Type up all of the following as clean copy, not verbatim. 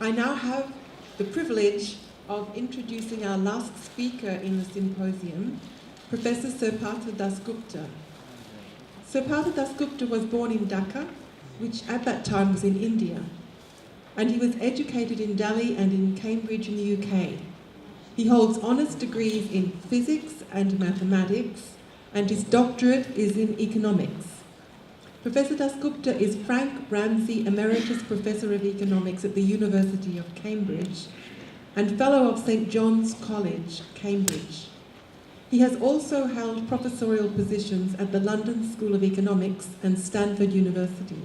I now have the privilege of introducing our last speaker in the symposium, Professor Sir Partha Dasgupta. Sir Partha Dasgupta was born in Dhaka, which at that time was in India, and he was educated in Delhi and in Cambridge in the UK. He holds honours degrees in physics and mathematics, and his doctorate is in economics. Professor Dasgupta is Frank Ramsey Emeritus Professor of Economics at the University of Cambridge and Fellow of St. John's College, Cambridge. He has also held professorial positions at the London School of Economics and Stanford University.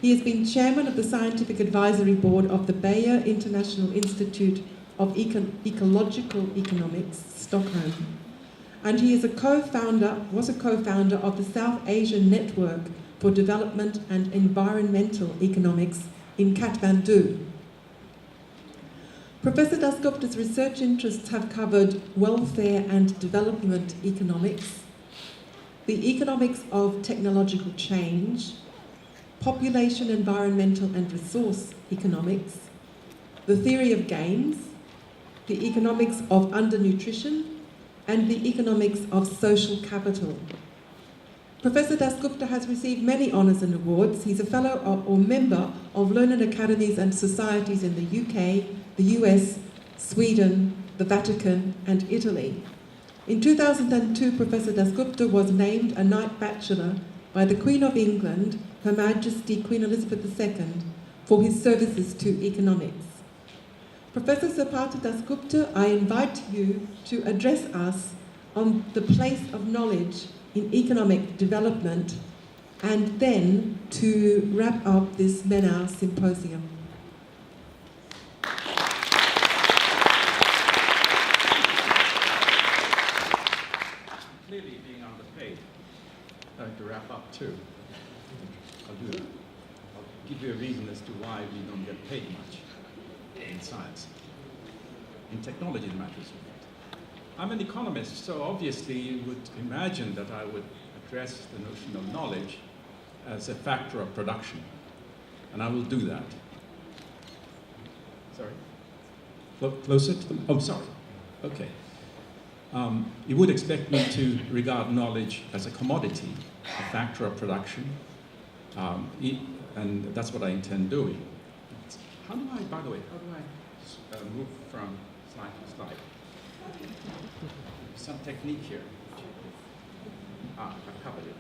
He has been chairman of the Scientific Advisory Board of the Bayer International Institute of Ecological Economics, Stockholm, and he is was a co-founder of the South Asian Network for Development and Environmental Economics in Kathmandu. Professor Dasgupta's research interests have covered welfare and development economics, the economics of technological change, population, environmental and resource economics, the theory of games, the economics of undernutrition, and the economics of social capital. Professor Dasgupta has received many honours and awards. He's a fellow or member of learned academies and societies in the UK, the US, Sweden, the Vatican, and Italy. In 2002, Professor Dasgupta was named a Knight Bachelor by the Queen of England, Her Majesty Queen Elizabeth II, for his services to economics. Professor Sir Partha Dasgupta, I invite you to address us on the place of knowledge in economic development and then to wrap up this MENA symposium. Clearly being underpaid, having to wrap up too. I'll do that. I'll give you a reason as to why we don't get paid much in science. In technology, the matter is different. I'm an economist, so obviously you would imagine that I would address the notion of knowledge as a factor of production, and I will do that. Sorry? Closer to the... Oh, sorry. Okay. You would expect me to regard knowledge as a commodity, a factor of production, and that's what I intend doing. How do I, by the way, move from slide to slide? Some technique here. I've covered it.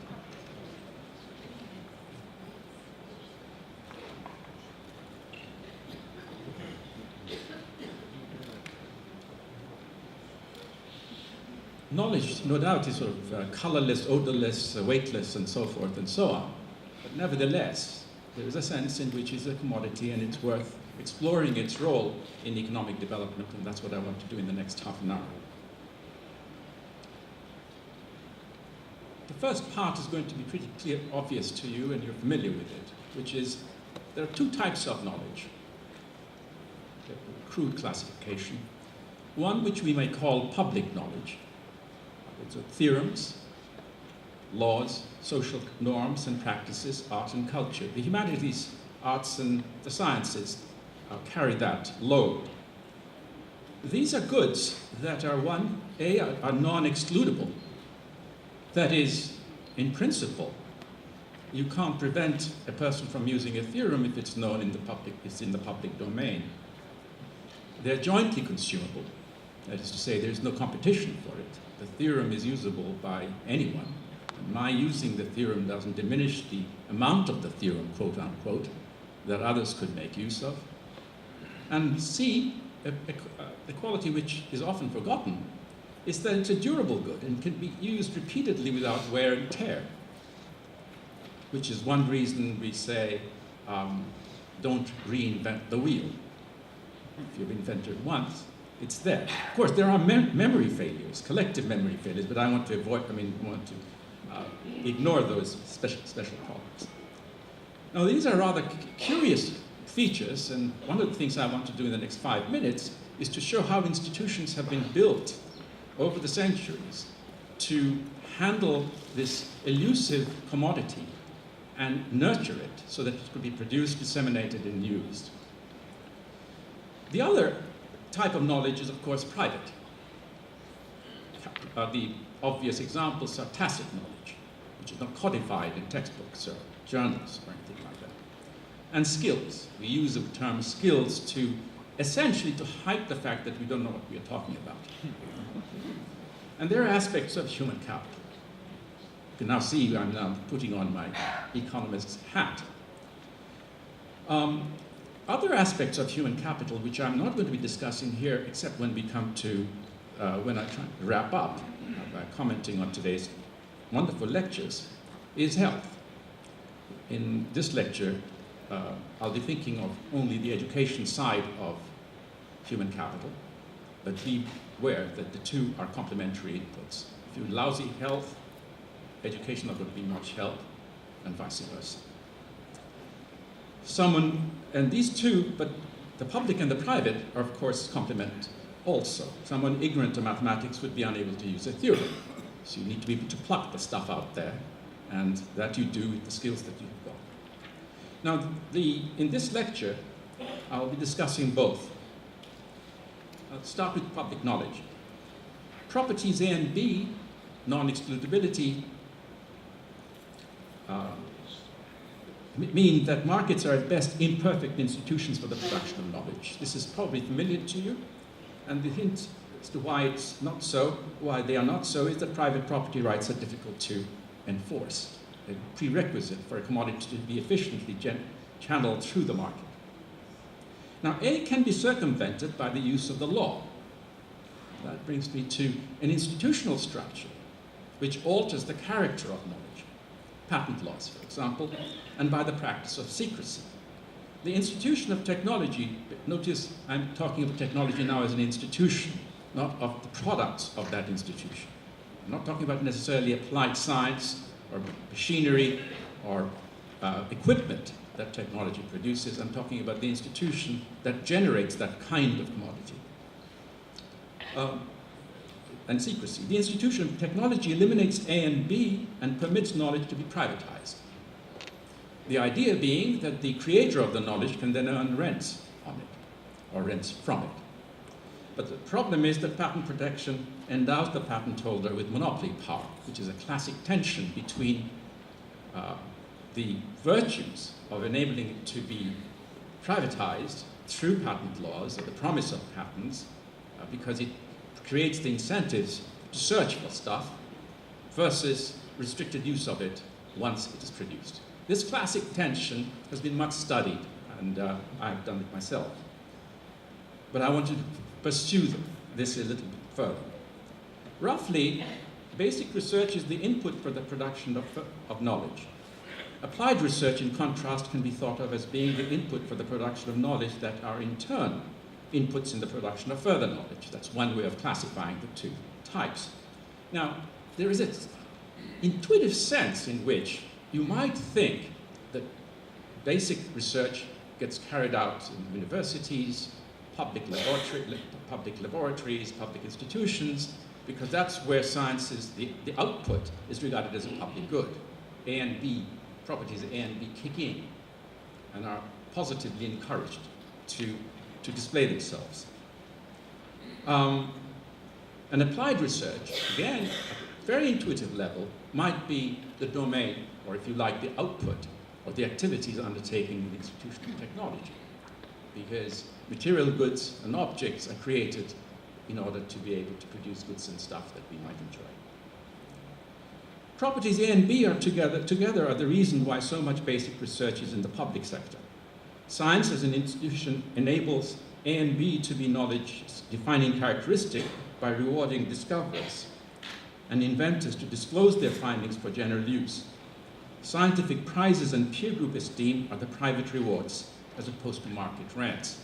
Knowledge, no doubt, is sort of colorless, odorless, weightless, and so forth and so on. But nevertheless, there is a sense in which it's a commodity and it's worth exploring its role in economic development, and that's what I want to do in the next half an hour. The first part is going to be pretty clear, obvious to you, and you're familiar with it, which is there are two types of knowledge. A crude classification. One which we may call public knowledge. So theorems, laws, social norms and practices, art and culture. The humanities, arts and the sciences carry that load. These are goods that are are non-excludable. That is, in principle, you can't prevent a person from using a theorem if it's known in the public, it's in the public domain. They're jointly consumable. That is to say, there's no competition for it. The theorem is usable by anyone. And my using the theorem doesn't diminish the amount of the theorem, quote unquote, that others could make use of. And C, the quality which is often forgotten, is that it's a durable good and can be used repeatedly without wear and tear, which is one reason we say, don't reinvent the wheel. If you've invented once, it's there. Of course, there are memory failures, collective memory failures, but I want to avoid, ignore those special problems. Now, these are rather curious features, and one of the things I want to do in the next 5 minutes is to show how institutions have been built over the centuries to handle this elusive commodity and nurture it so that it could be produced, disseminated, and used. The other type of knowledge is, of course, private. The obvious examples are tacit knowledge, which is not codified in textbooks or journals or anything like that. And skills. We use the term skills to essentially to hide the fact that we don't know what we are talking about. And there are aspects of human capital. You can now see I'm now putting on my economist's hat. Other aspects of human capital, which I'm not going to be discussing here, except when we come to, when I try to wrap up by commenting on today's wonderful lectures, is health. In this lecture, I'll be thinking of only the education side of human capital, but be aware that the two are complementary inputs. If you have lousy health, education not going to be much help, and vice versa. And these two, but the public and the private are of course complement also. Someone ignorant of mathematics would be unable to use a theorem. So you need to be able to pluck the stuff out there, and that you do with the skills that you've got. Now, in this lecture, I'll be discussing both. I'll start with public knowledge. Properties A and B, non-excludability, mean that markets are at best imperfect institutions for the production of knowledge. This is probably familiar to you, and the hint as to why it's not so, why they are not so, is that private property rights are difficult to enforce. A prerequisite for a commodity to be efficiently channeled through the market. Now, A can be circumvented by the use of the law. That brings me to an institutional structure which alters the character of knowledge. Patent laws, for example, and by the practice of secrecy. The institution of technology, notice I'm talking about technology now as an institution, not of the products of that institution. I'm not talking about necessarily applied science or machinery or equipment that technology produces. I'm talking about the institution that generates that kind of commodity. And secrecy. The institution of technology eliminates A and B and permits knowledge to be privatized. The idea being that the creator of the knowledge can then earn rents on it, or rents from it. But the problem is that patent protection endows the patent holder with monopoly power, which is a classic tension between the virtues of enabling it to be privatized through patent laws, or the promise of patents, because it creates the incentives to search for stuff, versus restricted use of it once it is produced. This classic tension has been much studied, and I've done it myself. But I want to pursue this a little bit further. Roughly, basic research is the input for the production of knowledge. Applied research, in contrast, can be thought of as being the input for the production of knowledge that are in turn inputs in the production of further knowledge. That's one way of classifying the two types. Now, there is an intuitive sense in which you might think that basic research gets carried out in universities, public laboratories, public institutions, because that's where science is, the output is regarded as a public good. A and B, properties A and B kick in and are positively encouraged to display themselves. And applied research, again, at a very intuitive level, might be the domain, or if you like, the output of the activities undertaken in the institution of technology. Because material goods and objects are created in order to be able to produce goods and stuff that we might enjoy. Properties A and B are together are the reason why so much basic research is in the public sector. Science as an institution enables A and B to be knowledge-defining characteristic by rewarding discoverers and inventors to disclose their findings for general use. Scientific prizes and peer group esteem are the private rewards as opposed to market rents.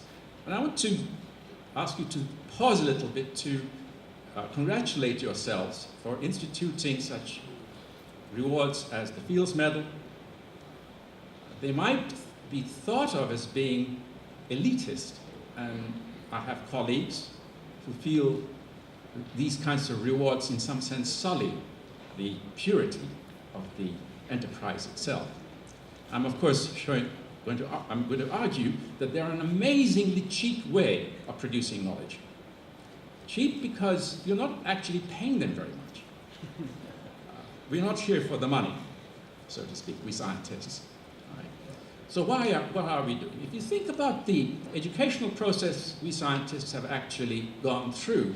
And I want to ask you to pause a little bit to congratulate yourselves for instituting such rewards as the Fields Medal. They might be thought of as being elitist, and I have colleagues who feel these kinds of rewards in some sense sully the purity of the enterprise itself. I'm of course showing I'm going to argue that they're an amazingly cheap way of producing knowledge. Cheap because you're not actually paying them very much. We're not here for the money, so to speak, we scientists. All right? So what are we doing? If you think about the educational process we scientists have actually gone through,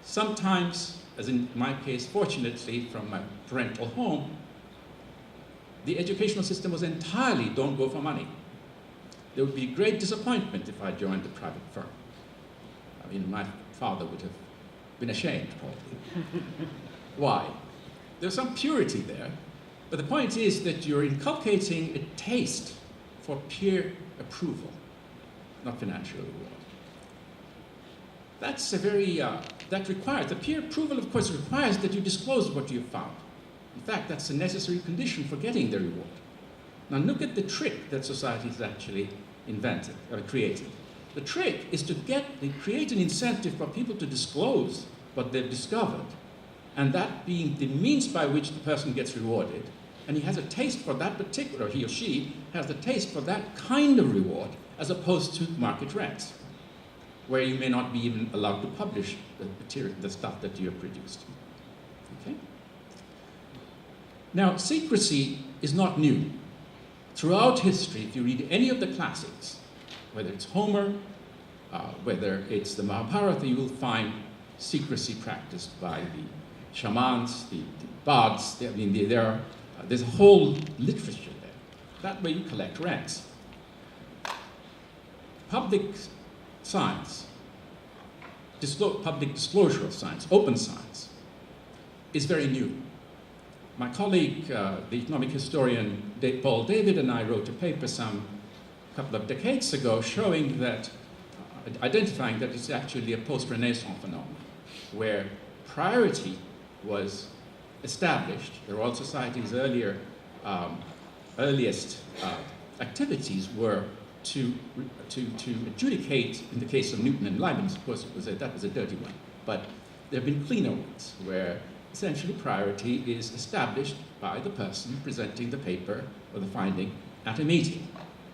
sometimes, as in my case, fortunately, from my parental home, the educational system was entirely don't go for money. There would be great disappointment if I joined a private firm. I mean, my father would have been ashamed, probably. Why? There's some purity there, but the point is that you're inculcating a taste for peer approval, not financial reward. That's a very, that requires, the peer approval, of course, requires that you disclose what you've found. In fact, that's a necessary condition for getting the reward. Now look at the trick that society has actually invented, or created. The trick is to create an incentive for people to disclose what they've discovered, and that being the means by which the person gets rewarded, and he has a taste for that particular, he or she has a taste for that kind of reward, as opposed to market rents, where you may not be even allowed to publish the material, the stuff that you have produced. Okay? Now, secrecy is not new. Throughout history, if you read any of the classics, whether it's Homer, whether it's the Mahabharata, you will find secrecy practiced by the shamans, the bards. There's a whole literature there. That way you collect rents. Public science, public disclosure of science, open science, is very new. My colleague, the economic historian Paul David, and I wrote a paper a couple of decades ago showing that, identifying that it's actually a post-Renaissance phenomenon, where priority was established. The Royal Society's earliest activities were to adjudicate, in the case of Newton and Leibniz, of course, that was a dirty one, but there have been cleaner ones, where essentially priority is established by the person presenting the paper or the finding at a meeting,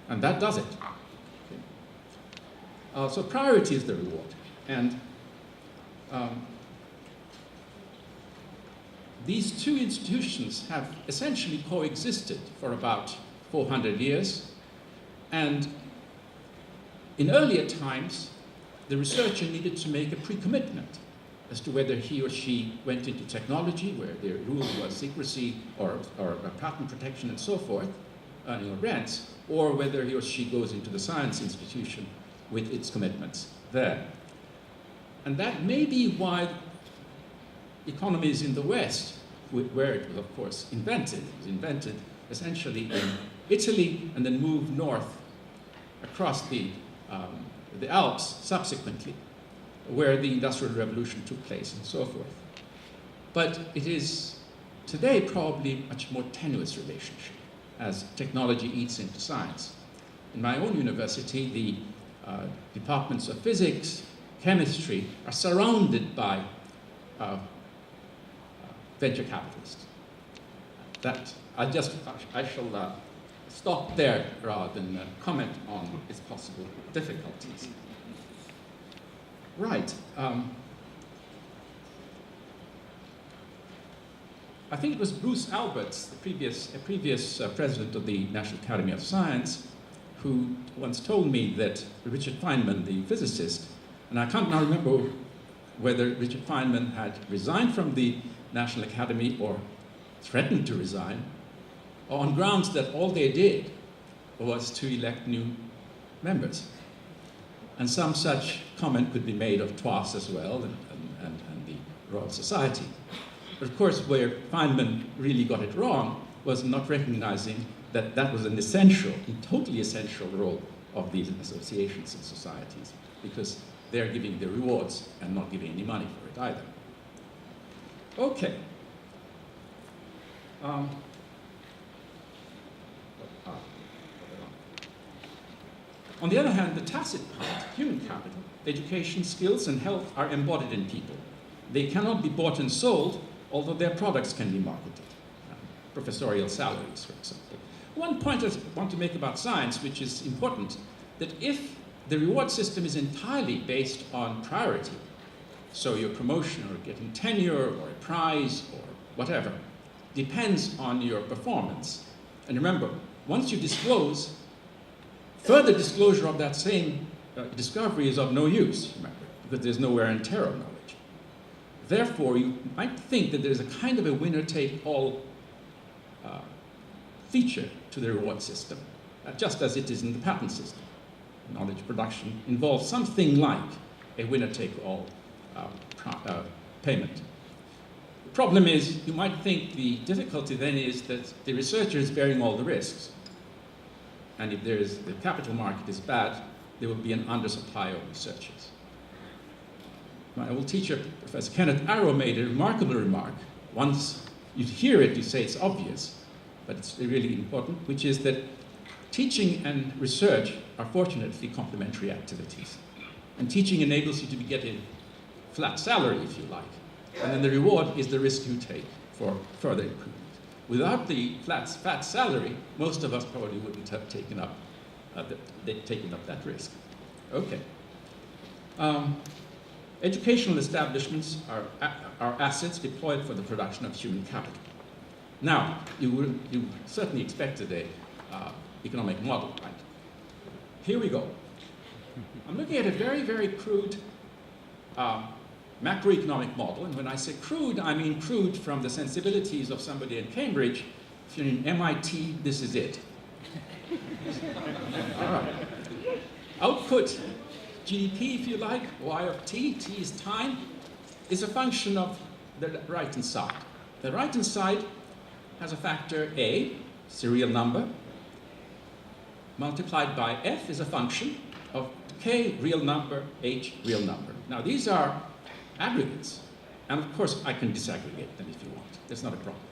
and that does it. Okay. So priority is the reward, and these two institutions have essentially coexisted for about 400 years, and in earlier times, the researcher needed to make a pre-commitment as to whether he or she went into technology, where the rule was secrecy or patent protection and so forth, earning rents, or whether he or she goes into the science institution with its commitments there. And that may be why economies in the West, where it was, of course, invented. It was invented essentially in Italy and then moved north across the Alps subsequently, where the Industrial Revolution took place and so forth. But it is today probably a much more tenuous relationship as technology eats into science. In my own university, the departments of physics, chemistry are surrounded by venture capitalists. That I shall stop there rather than comment on its possible difficulties. Right. I think it was Bruce Alberts, the previous president of the National Academy of Science, who once told me that Richard Feynman, the physicist, and I can't now remember whether Richard Feynman had resigned from the National Academy or threatened to resign, or on grounds that all they did was to elect new members. And some such comment could be made of TWAS as well, and the Royal Society. But of course, where Feynman really got it wrong was not recognizing that that was an essential, totally essential role of these associations and societies, because they're giving the rewards and not giving any money for it either. Okay. On the other hand, the tacit part, human capital, education, skills, and health are embodied in people. They cannot be bought and sold, although their products can be marketed. Professorial salaries, for example. One point I want to make about science, which is important, that if the reward system is entirely based on priority, so your promotion or getting tenure or a prize or whatever depends on your performance. And remember, once you disclose, further disclosure of that same discovery is of no use, remember, because there's no wear and tear of knowledge. Therefore, you might think that there's a kind of a winner-take-all feature to the reward system, just as it is in the patent system. Knowledge production involves something like a winner-take-all payment. The problem is, you might think the difficulty then is that the researcher is bearing all the risks. And if the capital market is bad, there will be an undersupply of researchers. My old teacher, Professor Kenneth Arrow, made a remarkable remark. Once you hear it, you say it's obvious, but it's really important, which is that teaching and research are fortunately complementary activities. And teaching enables you to get a flat salary, if you like. And then the reward is the risk you take for further improvement. Without the flat salary, most of us probably wouldn't have taken up that risk. Okay. Educational establishments are assets deployed for the production of human capital. Now, you certainly expected a economic model, right? Here we go. I'm looking at a very, very crude macroeconomic model, and when I say crude, I mean crude from the sensibilities of somebody in Cambridge. If you're in MIT, this is it. All right. Output, GDP, if you like, Y of t is time, is a function of the right-hand side. The right-hand side has a factor A, it's a real number, multiplied by F is a function of K, real number, H, real number. Now these are aggregates, and of course I can disaggregate them if you want. That's not a problem.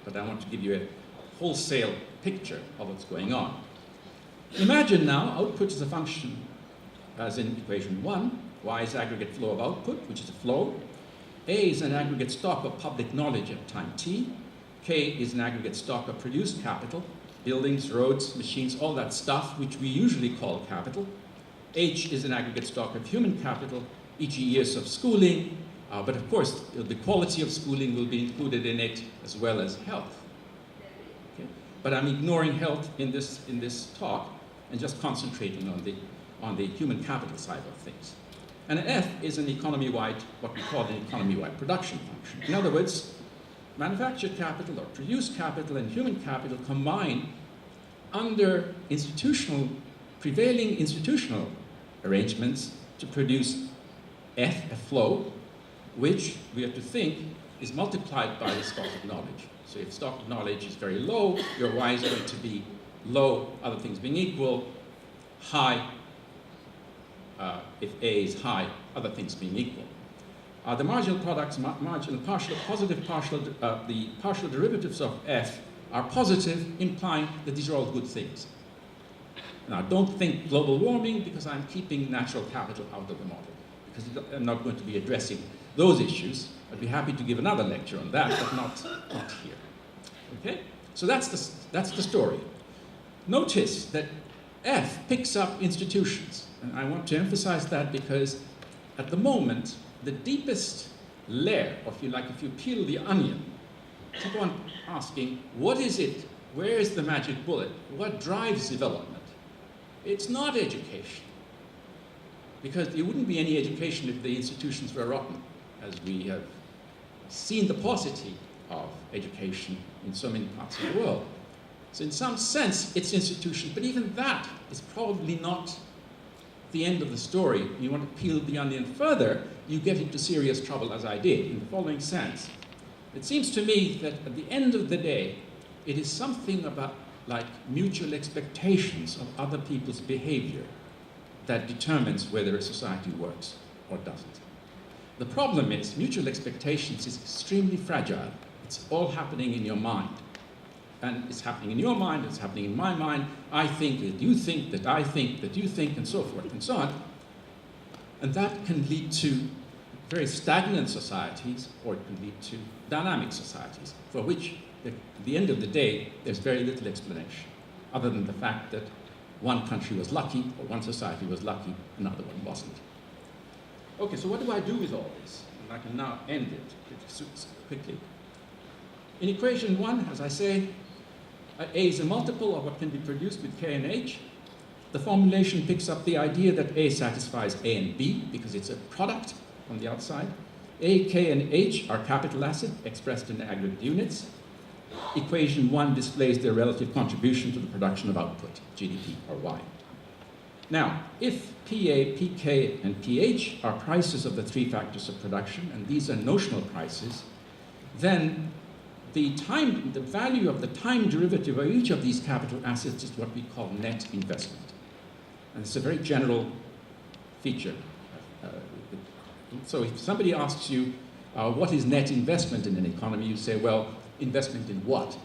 But I want to give you a wholesale picture of what's going on. Imagine now output is a function, as in equation 1, Y is aggregate flow of output, which is a flow. A is an aggregate stock of public knowledge at time t. K is an aggregate stock of produced capital, buildings, roads, machines, all that stuff, which we usually call capital. H is an aggregate stock of human capital, e.g. years of schooling, but of course the quality of schooling will be included in it as well as health. Okay? But I'm ignoring health in this talk and just concentrating on the human capital side of things. And F is an economy-wide, what we call an economy-wide production function. In other words, manufactured capital or produced capital and human capital combine under prevailing institutional arrangements to produce F, a flow, which we have to think is multiplied by the stock of knowledge. So if stock of knowledge is very low, your Y is going to be low, other things being equal, high, if A is high, other things being equal. The marginal products, the partial derivatives of F are positive, implying that these are all good things. Now, don't think global warming, because I'm keeping natural capital out of the model, because I'm not going to be addressing those issues. I'd be happy to give another lecture on that, but not here. Okay? So that's the story. Notice that F picks up institutions, and I want to emphasize that because at the moment, the deepest layer, if you peel the onion, keep on asking, what is it? Where is the magic bullet? What drives development? It's not education, because there wouldn't be any education if the institutions were rotten, as we have seen the paucity of education in so many parts of the world. So in some sense, it's institutions, but even that is probably not the end of the story. You want to peel the onion further, you get into serious trouble, as I did, in the following sense. It seems to me that at the end of the day, it is something about like mutual expectations of other people's behavior that determines whether a society works or doesn't. The problem is mutual expectations is extremely fragile. It's all happening in your mind. And it's happening in your mind, it's happening in my mind. I think that you think, that I think, that you think, and so forth and so on. And that can lead to very stagnant societies, or it can lead to dynamic societies, for which, at the end of the day, there's very little explanation. other than the fact that one country was lucky, or one society was lucky, another one wasn't. Okay, so what do I do with all this? And I can now end it pretty quickly. In equation 1, as I say, A is a multiple of what can be produced with K and H. The formulation picks up the idea that A satisfies A and B because it's a product on the outside. A, K, and H are capital assets expressed in aggregate units. Equation 1 displays their relative contribution to the production of output, GDP or Y. Now, if PA, PK, and PH are prices of the three factors of production, and these are notional prices, then the value of the time derivative of each of these capital assets is what we call net investment. And it's a very general feature. So if somebody asks you, what is net investment in an economy, you say, well, investment in what?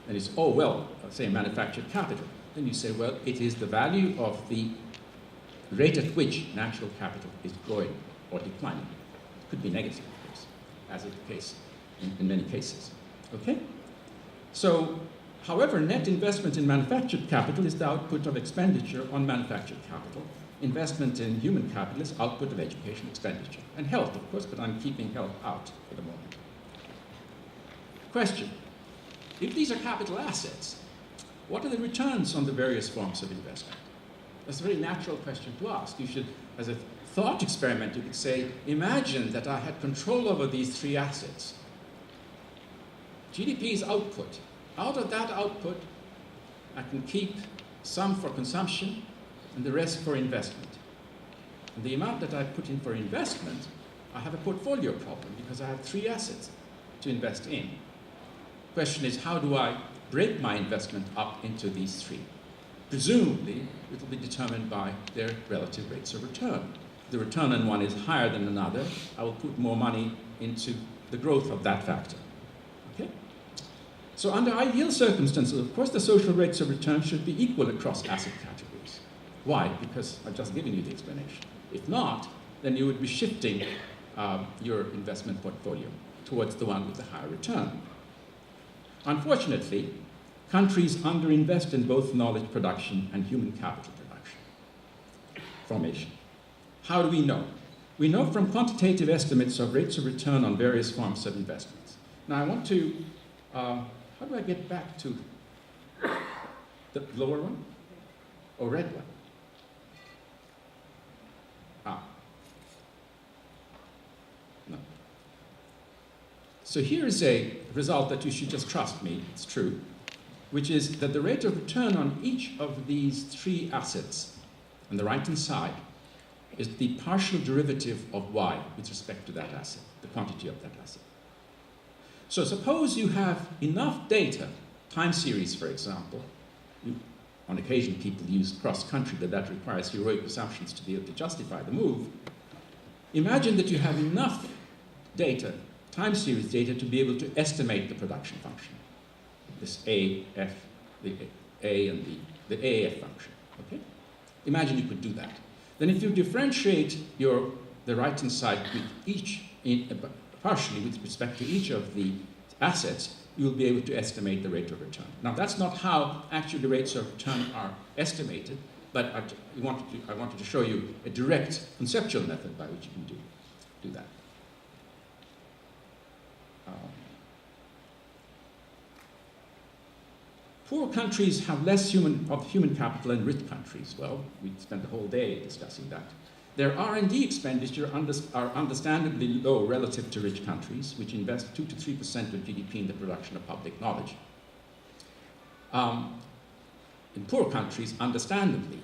And it's, oh, well, say manufactured capital. Then you say, well, it is the value of the rate at which natural capital is growing or declining. It could be negative, of course, as is the case in many cases. Okay? So, however, net investment in manufactured capital is the output of expenditure on manufactured capital. Investment in human capital is output of education expenditure. And health, of course, but I'm keeping health out for the moment. Question. If these are capital assets, what are the returns on the various forms of investment? That's a very natural question to ask. You should, as a thought experiment, you could say, imagine that I had control over these three assets. GDP is output. Out of that output, I can keep some for consumption and the rest for investment. And the amount that I put in for investment, I have a portfolio problem because I have three assets to invest in. Question is, how do I break my investment up into these three? Presumably, it will be determined by their relative rates of return. If the return on one is higher than another, I will put more money into the growth of that factor. Okay? So under ideal circumstances, of course, the social rates of return should be equal across asset categories. Why? Because I've just given you the explanation. If not, then you would be shifting your investment portfolio towards the one with the higher return. Unfortunately, countries underinvest in both knowledge production and human capital formation. How do we know? We know from quantitative estimates of rates of return on various forms of investments. Now I want to, how do I get back to the lower one? Or red one? No. So here is a result that you should just trust me, it's true, which is that the rate of return on each of these three assets on the right-hand side is the partial derivative of y with respect to that asset, the quantity of that asset. So suppose you have enough data, time series for example, on occasion people use cross-country, but that requires heroic assumptions to be able to justify the move. Imagine that you have enough data, time series data, to be able to estimate the production function. This A, F, the A and the AF function, okay? Imagine you could do that. Then if you differentiate the right-hand side with each, partially with respect to each of the assets, you will be able to estimate the rate of return. Now that's not how actually the rates of return are estimated, but I wanted to show you a direct conceptual method by which you can do that. Poor countries have less human capital than rich countries. Well, we spent the whole day discussing that. Their R&D expenditure are understandably low relative to rich countries, which invest 2 to 3% of GDP in the production of public knowledge. In poor countries, understandably,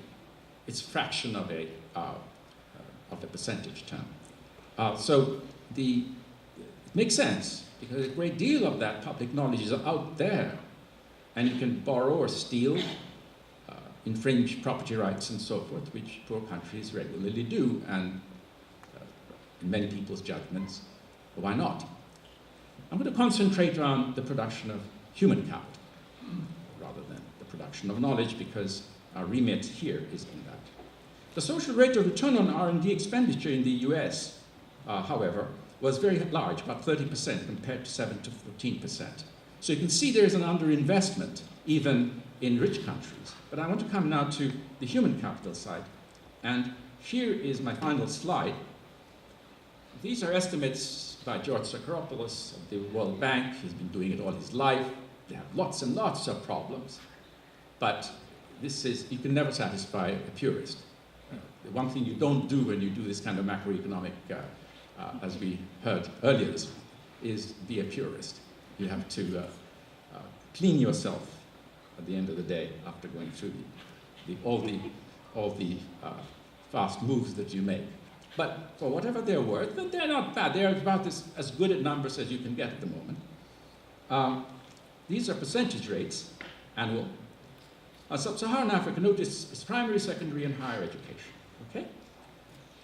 it's a fraction of a percentage term. So it makes sense, because a great deal of that public knowledge is out there, and you can borrow or steal, infringe property rights and so forth, which poor countries regularly do, and in many people's judgments, why not? I'm going to concentrate on the production of human capital, rather than the production of knowledge, because our remit here is in that. The social rate of return on R&D expenditure in the US, however, was very large, about 30% compared to 7 to 14%. So you can see there is an underinvestment, even in rich countries. But I want to come now to the human capital side. And here is my final slide. These are estimates by George Sakharopoulos of the World Bank. He's been doing it all his life. They have lots and lots of problems. But this is, you can never satisfy a purist. The one thing you don't do when you do this kind of macroeconomic, as we heard earlier this week, is be a purist. You have to clean yourself at the end of the day after going through all the fast moves that you make. But for whatever they're worth, they're not bad. They're about as good at numbers as you can get at the moment. These are percentage rates, annual. Sub-Saharan Africa, notice, is primary, secondary, and higher education. Okay?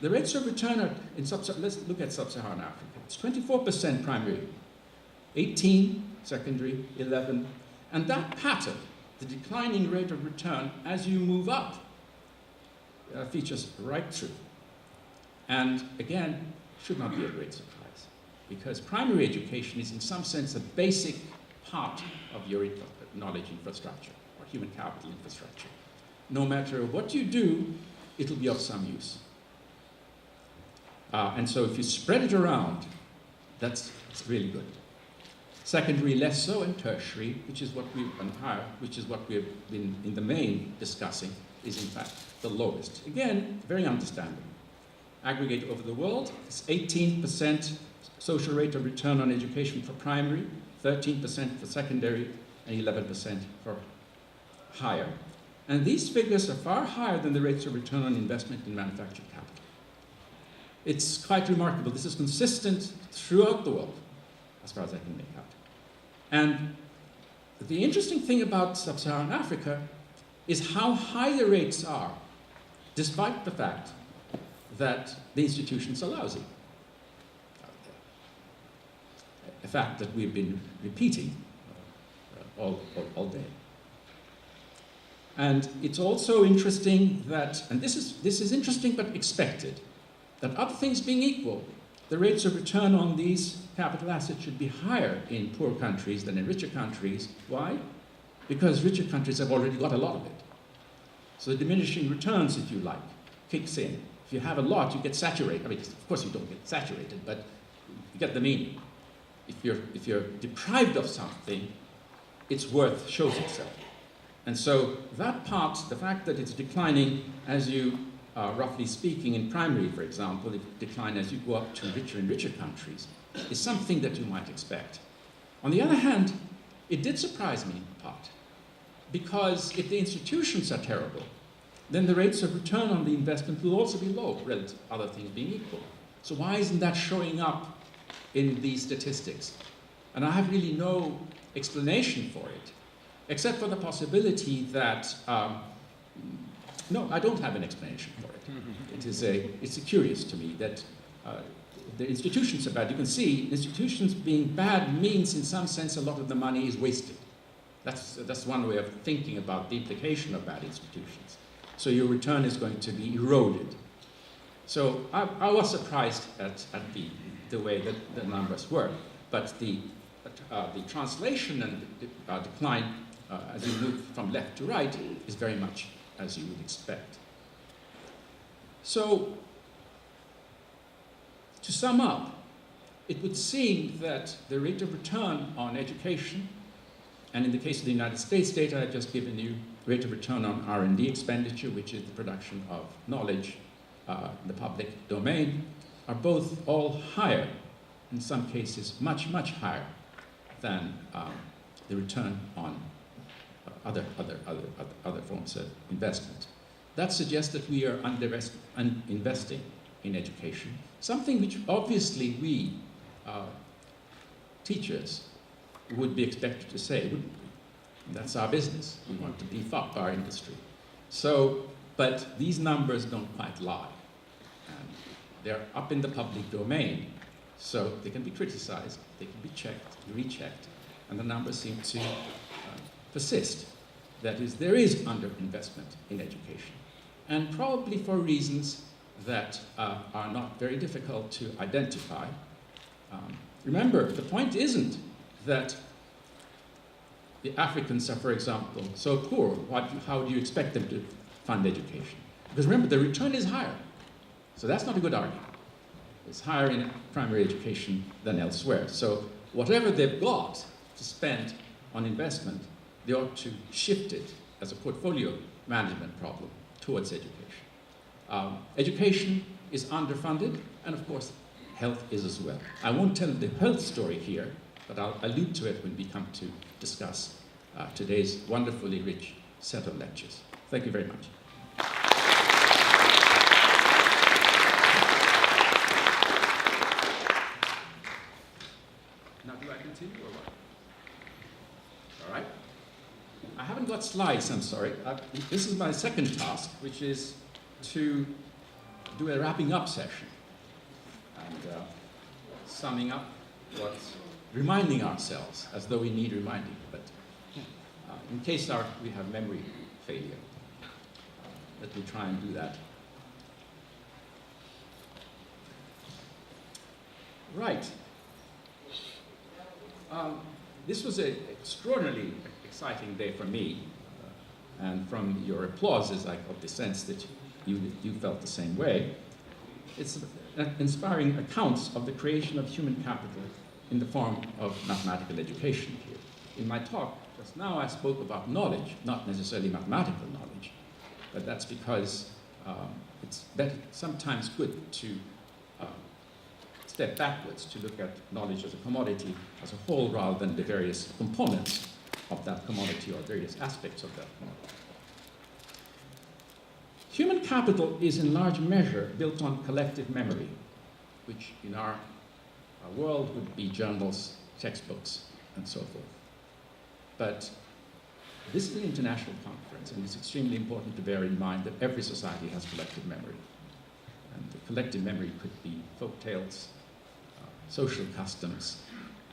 The rates of return are let's look at Sub-Saharan Africa. It's 24% primary, 18 secondary, 11, and that pattern, the declining rate of return as you move up, features right through. And again, should not be a great surprise, because primary education is in some sense a basic part of your knowledge infrastructure or human capital infrastructure. No matter what you do, it'll be of some use. And so if you spread it around, it's really good. Secondary less so, and tertiary, which is what we've been in the main discussing, is in fact the lowest. Again, very understandable. Aggregate over the world, it's 18% social rate of return on education for primary, 13% for secondary, and 11% for higher. And these figures are far higher than the rates of return on investment in manufactured capital. It's quite remarkable. This is consistent throughout the world, as far as I can make out. And the interesting thing about Sub-Saharan Africa is how high the rates are, despite the fact that the institutions are lousy. A fact that we've been repeating all day. And it's also interesting that, and this is interesting but expected, that other things being equal, the rates of return on these capital assets should be higher in poor countries than in richer countries. Why? Because richer countries have already got a lot of it. So the diminishing returns, if you like, kicks in. If you have a lot, you get saturated. I mean, of course you don't get saturated, but you get the meaning. If you're deprived of something, its worth shows itself. And so that part, the fact that it's declining as you, roughly speaking, in primary, for example, it decline as you go up to richer and richer countries, is something that you might expect. On the other hand, it did surprise me in part, because if the institutions are terrible, then the rates of return on the investment will also be low, relative to other things being equal. So why isn't that showing up in these statistics? And I have really no explanation for it, except for the possibility that, no, I don't have an explanation for it. It's curious to me that the institutions are bad. You can see institutions being bad means in some sense a lot of the money is wasted. That's one way of thinking about the implication of bad institutions. So your return is going to be eroded. So I was surprised at the way that the numbers were, but the translation and the decline as you move from left to right is very much as you would expect. So to sum up, it would seem that the rate of return on education, and in the case of the United States data I've just given you, rate of return on R&D expenditure, which is the production of knowledge in the public domain, are both all higher, in some cases much, much higher than the return on other forms of investment. That suggests that we are investing in education, something which obviously we, teachers, would be expected to say, wouldn't we? That's our business. We want to beef up our industry. So, but these numbers don't quite lie. And they're up in the public domain, so they can be criticized, they can be checked, rechecked, and the numbers seem to persist. That is, there is underinvestment in education, and probably for reasons that are not very difficult to identify. Remember, the point isn't that the Africans are, for example, so poor, how do you expect them to fund education? Because remember, the return is higher. So that's not a good argument. It's higher in primary education than elsewhere. So whatever they've got to spend on investment, they ought to shift it as a portfolio management problem towards education. Education is underfunded, and of course, health is as well. I won't tell the health story here, but I'll allude to it when we come to discuss today's wonderfully rich set of lectures. Thank you very much. Now, do I continue or what? All right. I haven't got slides, I'm sorry. This is my second task, which is to do a wrapping up session and summing up what's reminding ourselves, as though we need reminding, but in case we have memory failure, let me try and do that. Right. This was an extraordinarily exciting day for me, and from your applauses, I got the sense that you felt the same way. It's inspiring accounts of the creation of human capital in the form of mathematical education here. In my talk just now, I spoke about knowledge, not necessarily mathematical knowledge, but that's because it's sometimes good to step backwards to look at knowledge as a commodity as a whole rather than the various components of that commodity or various aspects of that commodity. Human capital is in large measure built on collective memory, which in our world would be journals, textbooks, and so forth. But this is an international conference, and it's extremely important to bear in mind that every society has collective memory. And the collective memory could be folk tales, social customs.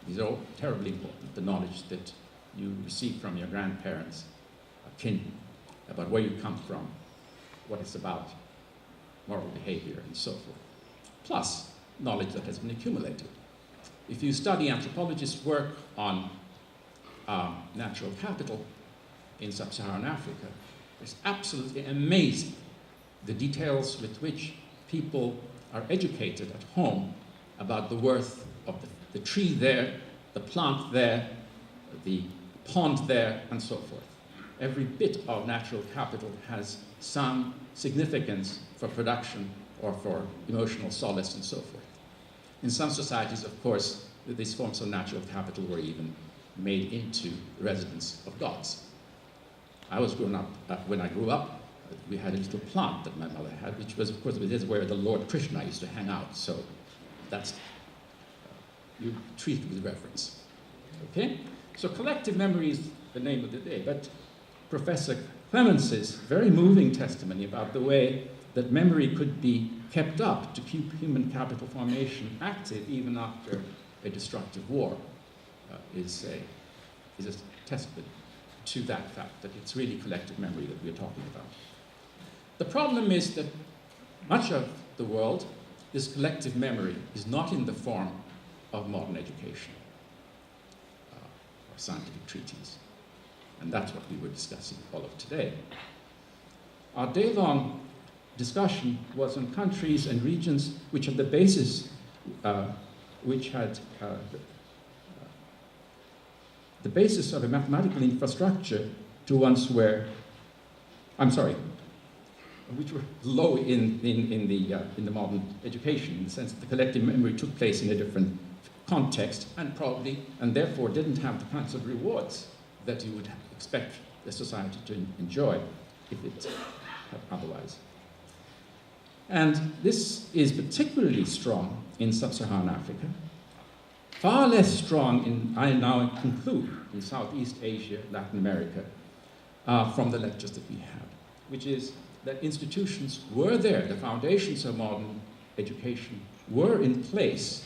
These are all terribly important. The knowledge that you receive from your grandparents, kin, about where you come from, what it's about, moral behavior, and so forth. Plus, knowledge that has been accumulated. If you study anthropologists' work on natural capital in sub-Saharan Africa, it's absolutely amazing the details with which people are educated at home about the worth of the tree there, the plant there, the pond there, and so forth. Every bit of natural capital has some significance for production or for emotional solace and so forth. In some societies, of course, these forms of natural capital were even made into residence of gods. I was grown up, when I grew up, we had a little plant that my mother had, which was, of course, this is where the Lord Krishna used to hang out, so that's, you treat it with reverence. Okay? So collective memory is the name of the day, but Professor Clemens's very moving testimony about the way that memory could be kept up to keep human capital formation active even after a destructive war is a testament to that fact, that it's really collective memory that we're talking about. The problem is that much of the world, this collective memory is not in the form of modern education or scientific treaties. And that's what we were discussing all of today. Our day-long discussion was on countries and regions which had the basis, the basis of a mathematical infrastructure to ones where, which were low in the modern education, in the sense that the collective memory took place in a different context and therefore didn't have the kinds of rewards that you would expect the society to enjoy if it had otherwise. And this is particularly strong in sub-Saharan Africa, far less strong I now conclude, in Southeast Asia, Latin America, from the lectures that we had, which is that institutions were there, the foundations of modern education were in place,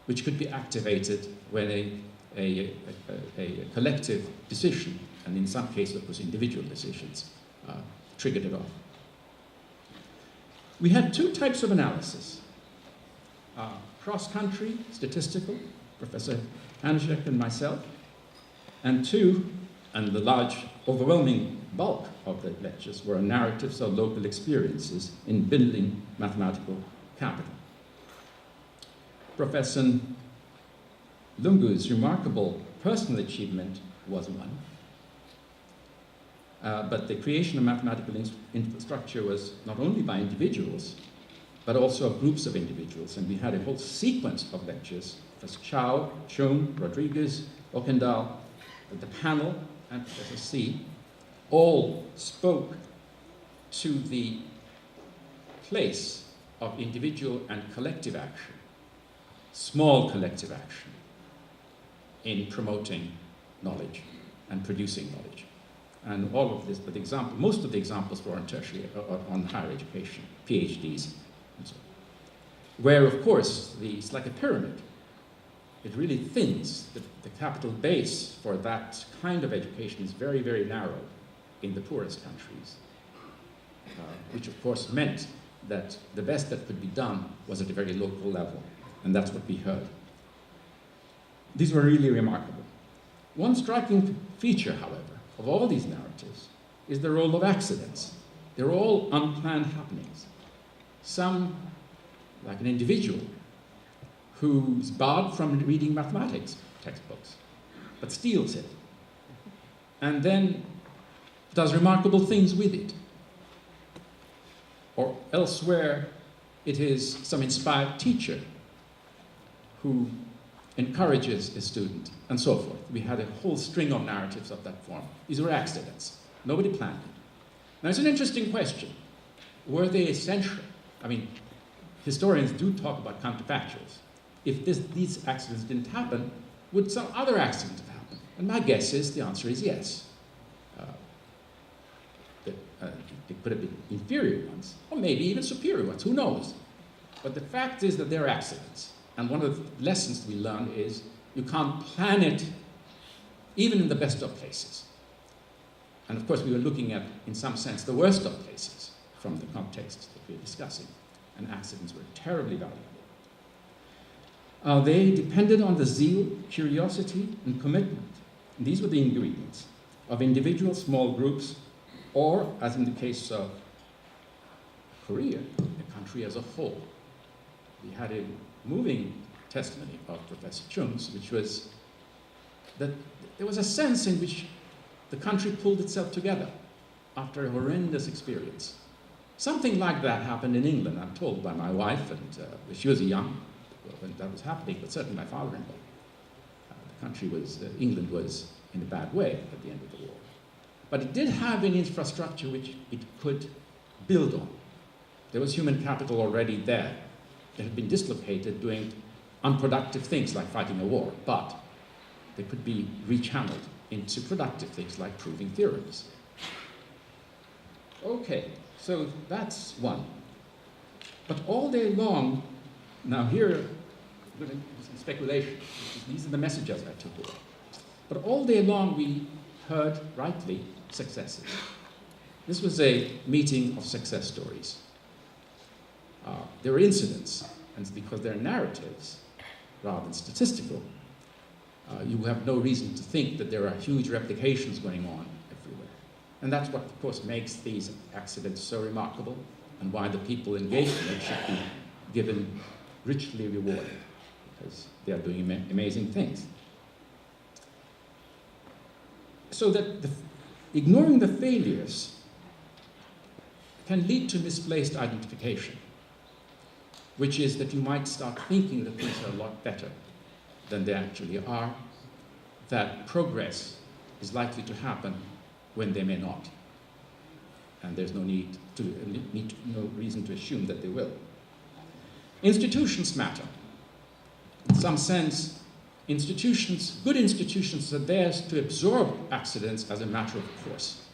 which could be activated when a collective decision, and in some cases, of course, individual decisions, triggered it off. We had two types of analysis. Cross-country, statistical, Professor Hanschek and myself, and two, And the large, overwhelming bulk of the lectures were narratives of local experiences in building mathematical capital. Professor Lungu's remarkable personal achievement was one, but the creation of mathematical infrastructure was not only by individuals, but also of groups of individuals, and we had a whole sequence of lectures. Professor Chow, Chung, Rodriguez, Okendal, the panel, and Professor C, all spoke to the place of individual and collective action, small collective action, in promoting knowledge and producing knowledge. And all of this, but most of the examples were on tertiary, on higher education, PhDs, and so on. Where, of course, it's like a pyramid. It really thins. The capital base for that kind of education is very, very narrow in the poorest countries, which of course meant that the best that could be done was at a very local level, and that's what we heard. These were really remarkable. One striking feature, however, of all these narratives is the role of accidents. They're all unplanned happenings. Some, like an individual, who's barred from reading mathematics textbooks, but steals it, and then does remarkable things with it. Or elsewhere, it is some inspired teacher who encourages a student, and so forth. We had a whole string of narratives of that form. These were accidents. Nobody planned it. Now, it's an interesting question. Were they essential? I mean, historians do talk about counterfactuals. If these accidents didn't happen, would some other accident have happened? And my guess is the answer is yes. It could have been inferior ones, or maybe even superior ones, who knows? But the fact is that they're accidents. And one of the lessons we learn is you can't plan it even in the best of places. And of course, we were looking at, in some sense, the worst of places from the context that we're discussing. And accidents were terribly valuable. They depended on the zeal, curiosity, and commitment. And these were the ingredients of individual small groups, or, as in the case of Korea, the country as a whole. We had a moving testimony of Professor Chung's, which was that there was a sense in which the country pulled itself together after a horrendous experience. Something like that happened in England, I'm told by my wife, and she was young when that was happening, but certainly my father-in-law. The country was, England was in a bad way at the end of the war. But it did have an infrastructure which it could build on. There was human capital already there that had been dislocated doing unproductive things like fighting a war, but they could be rechanneled into productive things like proving theorems. Okay, so that's one. But all day long, now here, some speculation. These are the messages I took away. But all day long we heard, rightly, successes. This was a meeting of success stories. There were incidents, and because they're narratives rather than statistical, you have no reason to think that there are huge replications going on everywhere. And that's what, of course, makes these accidents so remarkable, and why the people engaged in it should be given richly rewarded, because they are doing amazing things. So that ignoring the failures can lead to misplaced identification, which is that you might start thinking that things are a lot better than they actually are, that progress is likely to happen when they may not. And there's no reason to assume that they will. Institutions matter. In some sense, good institutions are there to absorb accidents as a matter of course,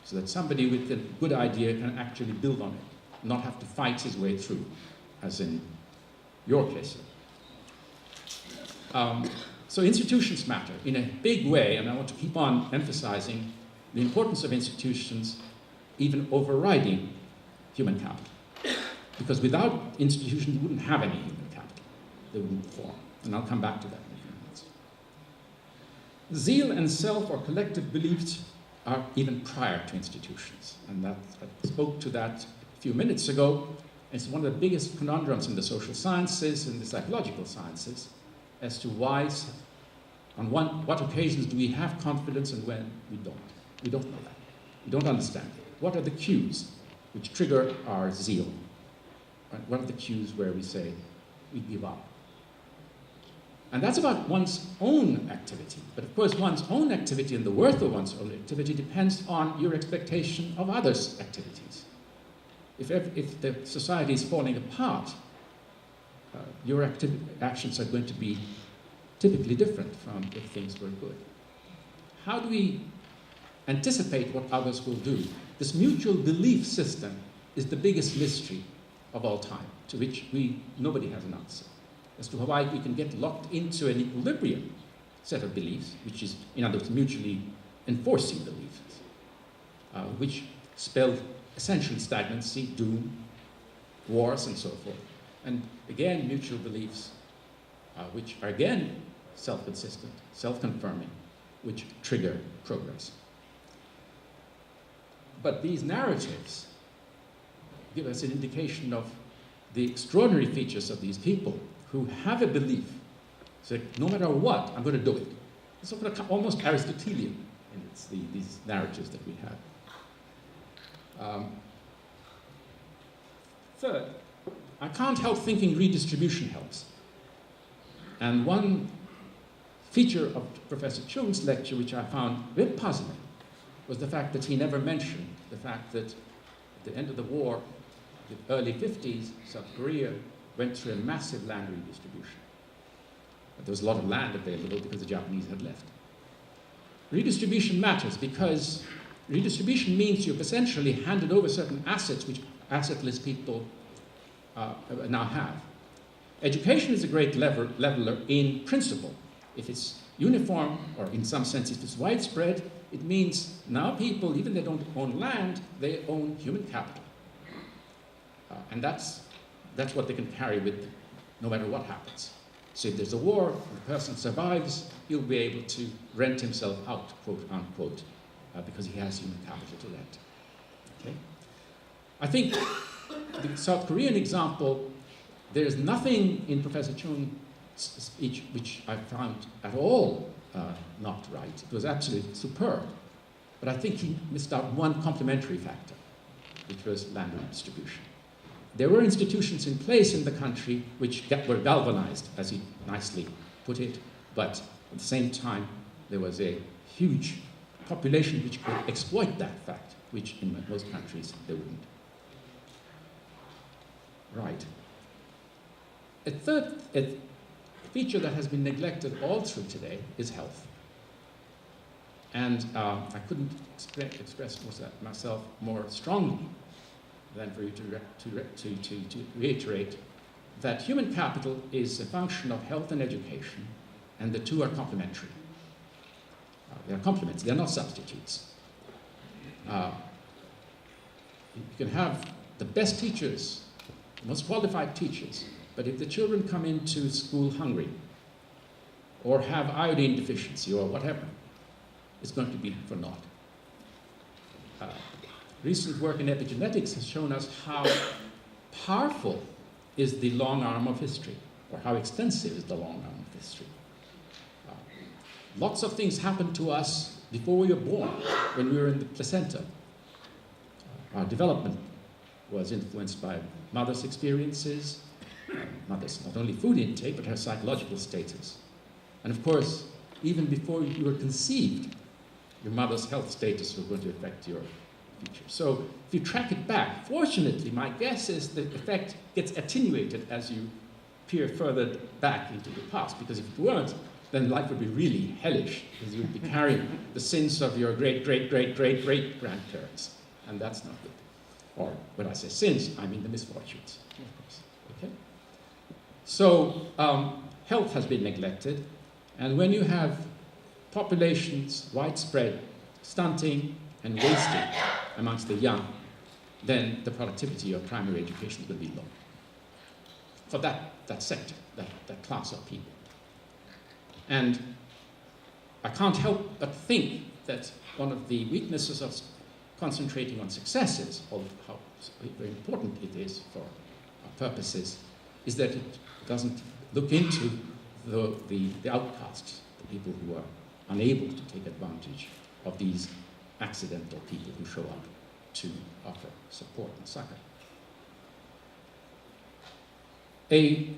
so that somebody with a good idea can actually build on it, not have to fight his way through, as in your case. So institutions matter in a big way, and I want to keep on emphasizing the importance of institutions even overriding human capital. Because without institutions, you wouldn't have any human capital. They wouldn't form. And I'll come back to that in a few minutes. zeal and self or collective beliefs are even prior to institutions. And that, I spoke to that a few minutes ago. It's one of the biggest conundrums in the social sciences and the psychological sciences as to why, on what occasions do we have confidence and when we don't. We don't know that. We don't understand it. What are the cues which trigger our zeal? Right? What are the cues where we say we give up? And that's about one's own activity. But of course, one's own activity and the worth of one's own activity depends on your expectation of others' activities. If the society is falling apart, your actions are going to be typically different from if things were good. How do we anticipate what others will do? This mutual belief system is the biggest mystery of all time, to which nobody has an answer, as to why we can get locked into an equilibrium set of beliefs, which is, in other words, mutually enforcing beliefs, which spell essentially stagnancy, doom, wars, and so forth. And again, mutual beliefs, which are again self-consistent, self-confirming, which trigger progress. But these narratives give us an indication of the extraordinary features of these people who have a belief. So no matter what, I'm going to do it. It's sort of almost Aristotelian in these narratives that we have. Third, I can't help thinking redistribution helps. And one feature of Professor Chung's lecture, which I found very puzzling, was the fact that he never mentioned the fact that at the end of the war, the early 50s, South Korea went through a massive land redistribution. But there was a lot of land available because the Japanese had left. Redistribution matters because redistribution means you've essentially handed over certain assets which assetless people now have. Education is a great leveler in principle. If it's uniform, or in some sense if it's widespread, it means now people, even if they don't own land, they own human capital. And that's what they can carry with no matter what happens. So if there's a war and the person survives, he'll be able to rent himself out, quote unquote, because he has human capital to rent. Okay? I think the South Korean example, there is nothing in Professor Chung's speech which I found at all not right. It was absolutely superb. But I think he missed out one complementary factor, which was land redistribution. There were institutions in place in the country which were galvanized, as he nicely put it, but at the same time, there was a huge population which could exploit that fact, which in most countries they wouldn't. Right. A third feature that has been neglected all through today is health. And I couldn't express myself more strongly than for you to reiterate that human capital is a function of health and education, and the two are complementary. They are complements, they are not substitutes. You can have the best teachers, the most qualified teachers, but if the children come into school hungry, or have iodine deficiency, or whatever, it's going to be for naught. Recent work in epigenetics has shown us how powerful is the long arm of history, or how extensive is the long arm of history. Lots of things happened to us before we were born, when we were in the placenta. Our development was influenced by mother's experiences, mother's not only food intake, but her psychological status. And of course, even before you were conceived, your mother's health status was going to affect your future. So if you track it back, fortunately, my guess is the effect gets attenuated as you peer further back into the past, because if it weren't, then life would be really hellish, because you would be carrying the sins of your great-great-great-great-great-grandparents, and that's not good. Or when I say sins, I mean the misfortunes, of course. Okay? So health has been neglected, and when you have populations widespread stunting and wasting amongst the young, then the productivity of primary education will be low for that sector, that class of people. And I can't help but think that one of the weaknesses of concentrating on successes, or how very important it is for our purposes, is that it doesn't look into the outcasts, the people who are unable to take advantage of these accidental people who show up to offer support and succor. A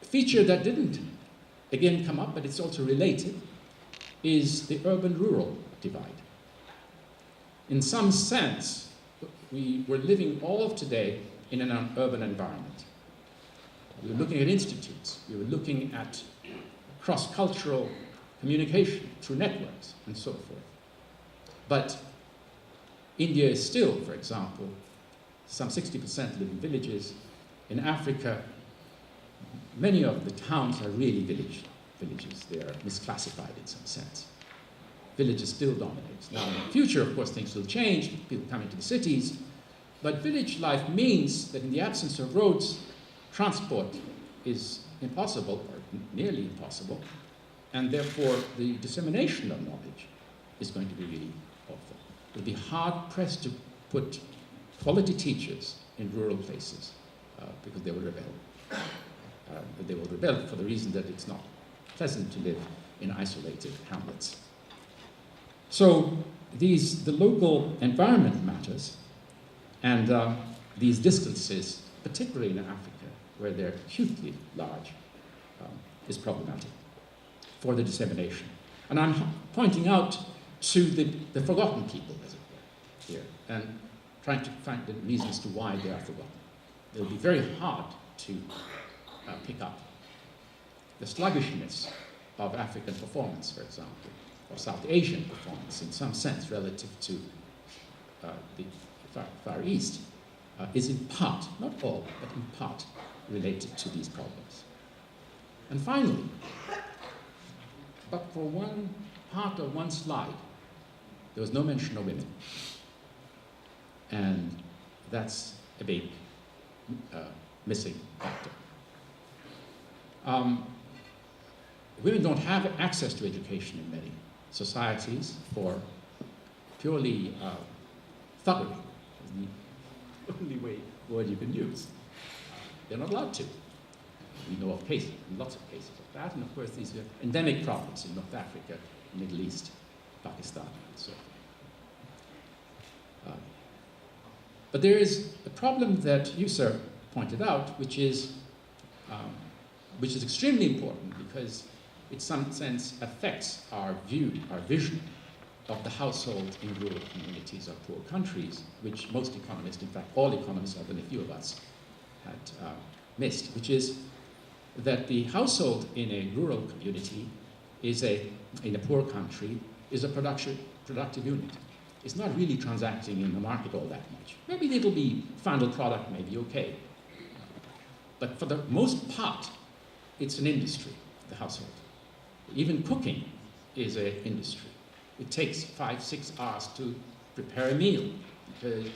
feature that didn't, again, come up, but it's also related, is the urban-rural divide. In some sense, we were living all of today in an urban environment. We were looking at institutes, we were looking at cross-cultural communication through networks and so forth. But India is still, for example, some 60% live in villages. In Africa, many of the towns are really villages. They are misclassified in some sense. Villages still dominate. Now, in the future, of course, things will change. People come into the cities. But village life means that in the absence of roads, transport is impossible, or nearly impossible. And therefore, the dissemination of knowledge is going to be really awful. It will be hard-pressed to put quality teachers in rural places because they will rebel. They will rebel for the reason that it's not pleasant to live in isolated hamlets. So the local environment matters, and these distances, particularly in Africa, where they're hugely large, is problematic for the dissemination. And I'm pointing out to the forgotten people, as it were, here, and trying to find the reasons to why they are forgotten. It will be very hard to pick up the sluggishness of African performance, for example, or South Asian performance in some sense relative to the Far East, is in part, not all, but in part related to these problems. And finally, but for one part of one slide, there was no mention of women. And that's a big missing factor. Women don't have access to education in many societies for purely thuggery, is the only word you can use. They're not allowed to. We know of cases, lots of cases of that, and of course these are endemic problems in North Africa, Middle East, Pakistan, and so on. But there is a problem that you, sir, pointed out, which is extremely important because it, in some sense, affects our view, our vision of the household in rural communities of poor countries, which most economists, in fact all economists other than a few of us, had missed, which is that the household in a rural community in a poor country is a productive unit. It's not really transacting in the market all that much. Maybe it'll be final product, maybe okay. But for the most part, it's an industry, the household. Even cooking is an industry. It takes 5-6 hours to prepare a meal.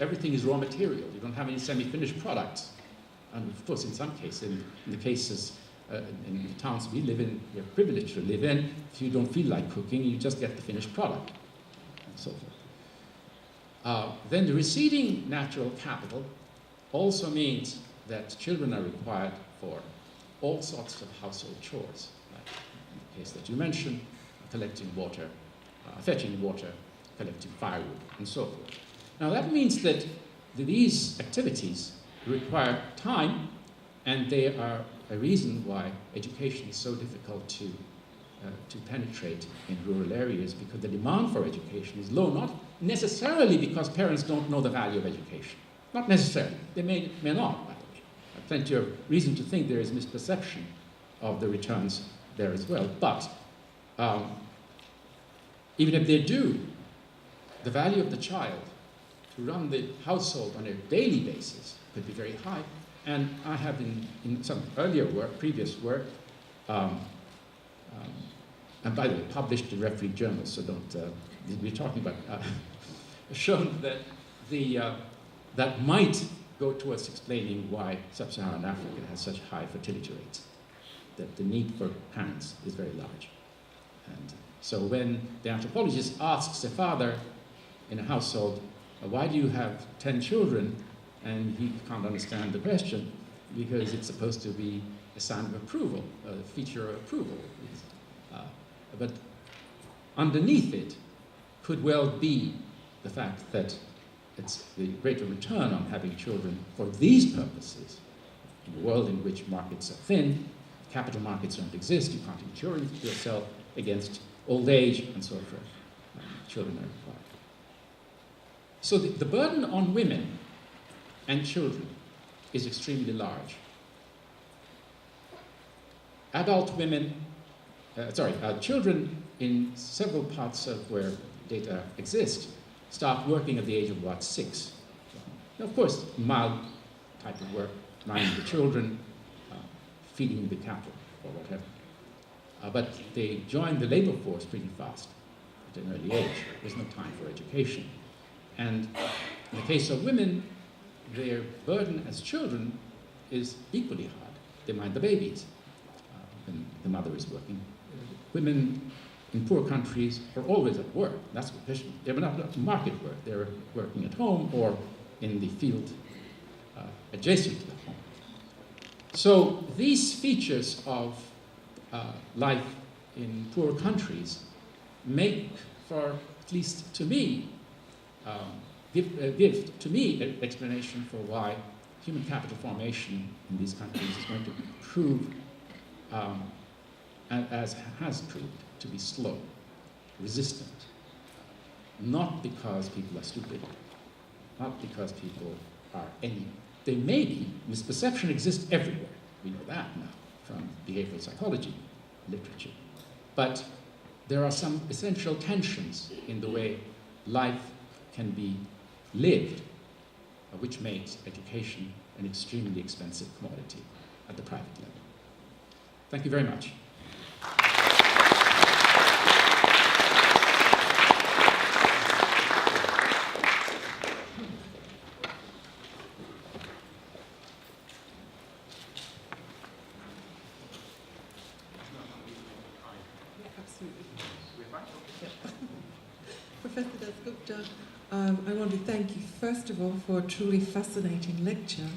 Everything is raw material. You don't have any semi-finished products. And of course, in some cases, in the cases in the towns we live in, we're privileged to live in, if you don't feel like cooking, you just get the finished product, and so forth. Then the receding natural capital also means that children are required for all sorts of household chores, like in the case that you mentioned, collecting water, fetching water, collecting firewood, and so forth. Now that means that these activities require time, and they are a reason why education is so difficult to penetrate in rural areas, because the demand for education is low, not necessarily because parents don't know the value of education. Not necessarily. They may not, by the way. There's plenty of reason to think there is misperception of the returns there as well. But even if they do, the value of the child to run the household on a daily basis could be very high. And I have in some earlier work, previous work, and by the way, published in refereed journals, so don't, we're talking about, shown that that might go towards explaining why sub-Saharan Africa has such high fertility rates, that the need for parents is very large. And So when the anthropologist asks the father in a household, why do you have 10 children? And he can't understand the question because it's supposed to be a sign of approval, a feature of approval. But underneath it could well be the fact that it's the greater return on having children for these purposes. In a world in which markets are thin, capital markets don't exist, you can't insure yourself against old age and so forth. Children are required. So the burden on women and children is extremely large. Children in several parts of where data exist start working at the age of about 6. Now, of course, mild type of work, minding the children, feeding the cattle, or whatever. But they join the labor force pretty fast at an early age. There's no time for education. And in the case of women, their burden as children is equally hard. They mind the babies when the mother is working. Women in poor countries are always at work. That's what they're not market work. They're working at home or in the field adjacent to the home. So these features of life in poor countries make for, at least to me, give to me an explanation for why human capital formation in these countries is going to prove, as has proved, to be slow, resistant. Not because people are stupid, not because people are any. They may be. Misperception exists everywhere. We know that now from behavioral psychology literature. But there are some essential tensions in the way life can be lived, which makes education an extremely expensive commodity at the private level. Thank you very much. Professor Dasgupta, I want to thank you first of all for a truly fascinating lecture,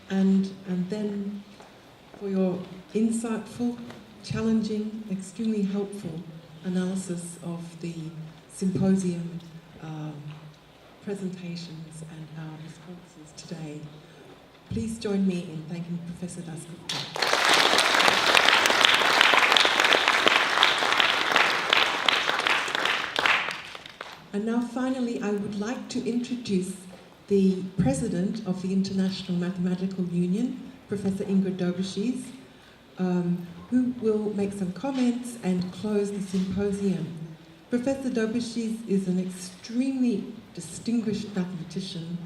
and then for your insightful, challenging, extremely helpful analysis of the symposium presentations and our responses today. Please join me in thanking Professor Dasgupta. And now finally, I would like to introduce the President of the International Mathematical Union, Professor Ingrid Dobashis, who will make some comments and close the symposium. Professor Dobashis is an extremely distinguished mathematician,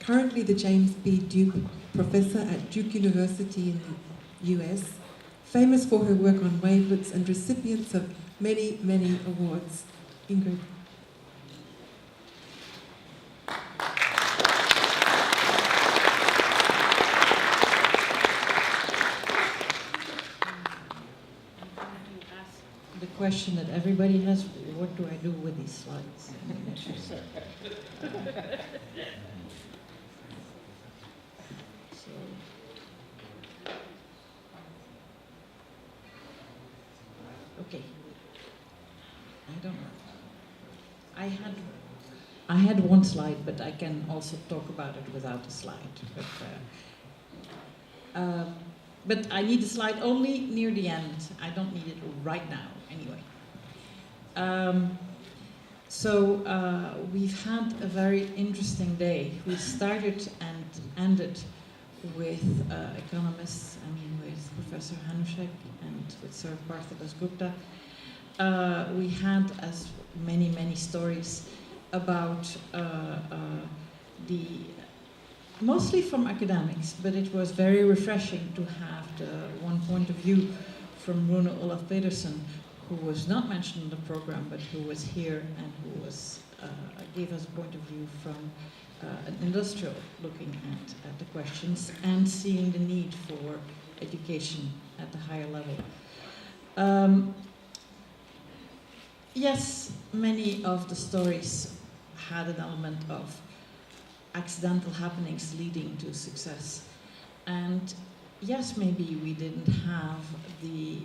currently the James B. Duke Professor at Duke University in the US, famous for her work on wavelets and recipients of many, many awards. Ingrid. Question that everybody has, what do I do with these slides? Okay. I don't know. I had one slide, but I can also talk about it without a slide. But I need the slide only near the end. I don't need it right now, anyway. We've had a very interesting day. We started and ended with economists, with Professor Hanushek and with Sir Partha Dasgupta. We had, as many, many stories about mostly from academics, but it was very refreshing to have the one point of view from Rune Olaf Pedersen, who was not mentioned in the program, but who was here and who was gave us a point of view from an industrial looking at the questions and seeing the need for education at the higher level. Yes, many of the stories had an element of accidental happenings leading to success. And yes, maybe we didn't have the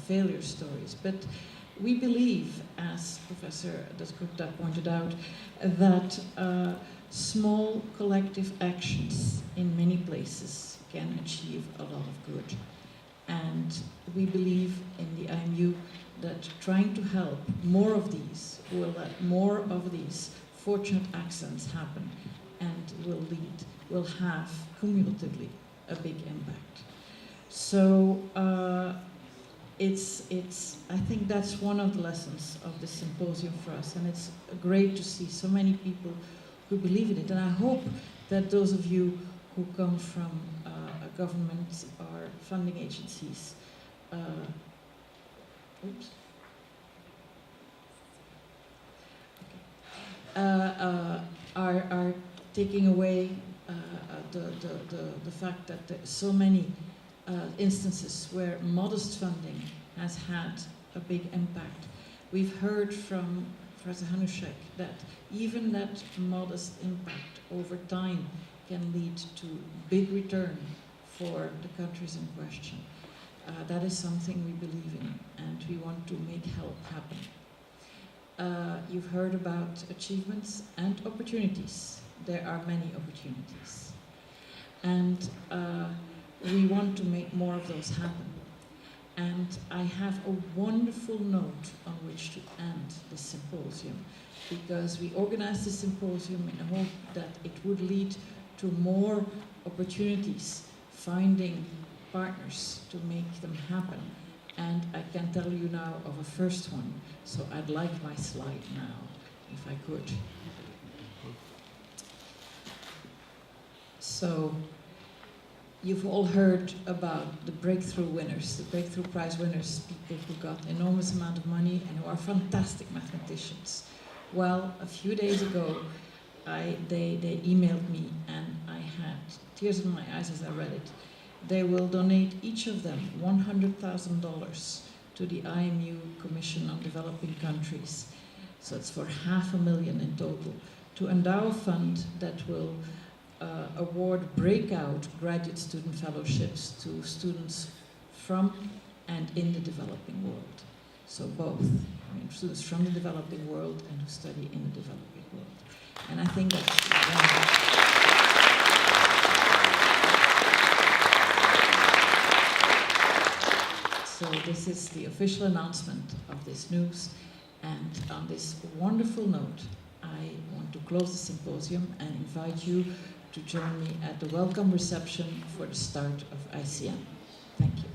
failure stories, but we believe, as Professor Dasgupta pointed out, that small collective actions in many places can achieve a lot of good. And we believe in the IMU that trying to help more of these will let more of these fortunate accidents happen and will have cumulatively a big impact. So I think that's one of the lessons of this symposium for us, and it's great to see so many people who believe in it. And I hope that those of you who come from governments or funding agencies are taking away the fact that there are so many instances where modest funding has had a big impact. We've heard from Professor Hanušek that even that modest impact over time can lead to big return for the countries in question. That is something we believe in, and we want to make help happen. You've heard about achievements and opportunities. There are many opportunities. And we want to make more of those happen. And I have a wonderful note on which to end this symposium, because we organized this symposium in the hope that it would lead to more opportunities, finding partners to make them happen. And I can tell you now of a first one, so I'd like my slide now, if I could. So, you've all heard about the breakthrough winners, the breakthrough prize winners, people who got enormous amount of money and who are fantastic mathematicians. Well, a few days ago, they emailed me, and I had tears in my eyes as I read it. They will donate, each of them, $100,000 to the IMU Commission on Developing Countries. So it's for $500,000 in total, to endow a fund that will award breakout graduate student fellowships to students from and in the developing world. So both, students from the developing world and who study in the developing world. And I think that's wonderful. So this is the official announcement of this news, and on this wonderful note, I want to close the symposium and invite you to join me at the welcome reception for the start of ICM. Thank you.